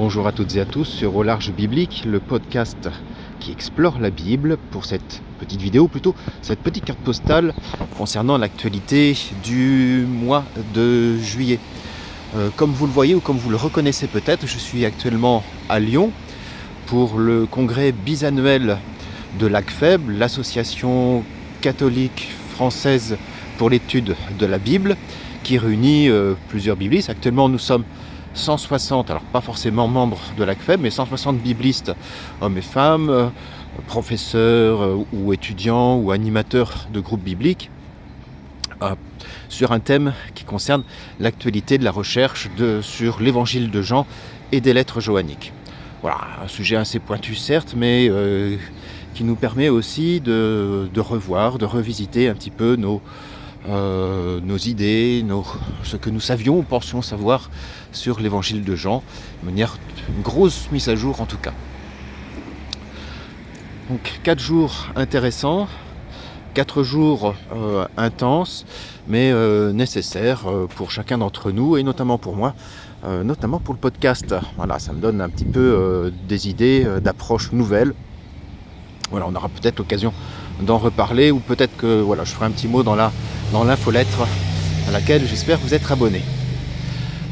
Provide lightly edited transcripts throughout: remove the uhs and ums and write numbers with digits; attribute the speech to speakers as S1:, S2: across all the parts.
S1: bonjour à toutes et à tous sur Au Large Biblique, le podcast qui explore la Bible pour cette petite vidéo, plutôt cette petite carte postale concernant l'actualité du mois de juillet. Comme vous le voyez ou comme vous le reconnaissez peut-être, je suis actuellement à Lyon pour le congrès bisannuel de l'ACFEB, l'association catholique française pour l'étude de la Bible, qui réunit plusieurs biblistes. Actuellement, nous sommes 160, alors pas forcément membres de l'ACFEB, mais 160 biblistes, hommes et femmes, professeurs ou étudiants ou animateurs de groupes bibliques, sur un thème qui concerne l'actualité de la recherche sur l'évangile de Jean et des lettres johanniques. Voilà, un sujet assez pointu certes, mais qui nous permet aussi de revoir, de revisiter un petit peu nos idées, ce que nous savions ou pensions savoir sur l'évangile de Jean, de manière une grosse mise à jour en tout cas. Donc 4 jours intéressants, 4 jours intenses, mais nécessaires pour chacun d'entre nous et notamment pour moi, notamment pour le podcast. Voilà, ça me donne un petit peu des idées d'approches nouvelles. Voilà, on aura peut-être l'occasion d'en reparler ou peut-être que je ferai un petit mot dans l'infolettre à laquelle j'espère vous être abonné.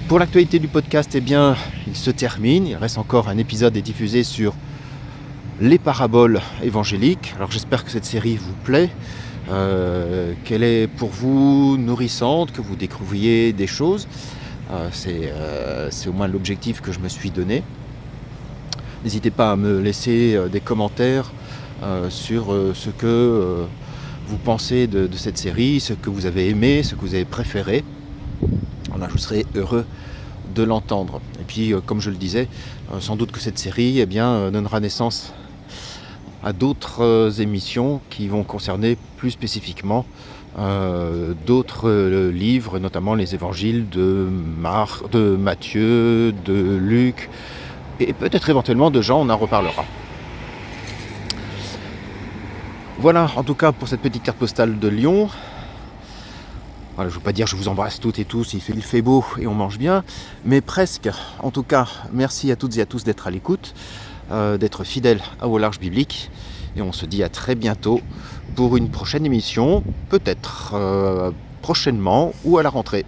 S1: Pour l'actualité du podcast, il se termine. Il reste encore un épisode à diffuser sur les paraboles évangéliques. Alors j'espère que cette série vous plaît, qu'elle est pour vous nourrissante, que vous découvriez des choses. C'est au moins l'objectif que je me suis donné. N'hésitez pas à me laisser des commentaires sur ce que vous pensez de cette série, ce que vous avez aimé, ce que vous avez préféré. Voilà, je serai heureux de l'entendre. Et puis, comme je le disais, sans doute que cette série donnera naissance à d'autres émissions qui vont concerner plus spécifiquement d'autres livres, notamment les évangiles de Matthieu, de Luc, et peut-être éventuellement de Jean, on en reparlera. Voilà, en tout cas pour cette petite carte postale de Lyon. Voilà, je ne veux pas dire je vous embrasse toutes et tous, il fait beau et on mange bien, mais presque. En tout cas, merci à toutes et à tous d'être à l'écoute, d'être fidèles à Au Large Biblique. Et on se dit à très bientôt pour une prochaine émission, peut-être prochainement ou à la rentrée.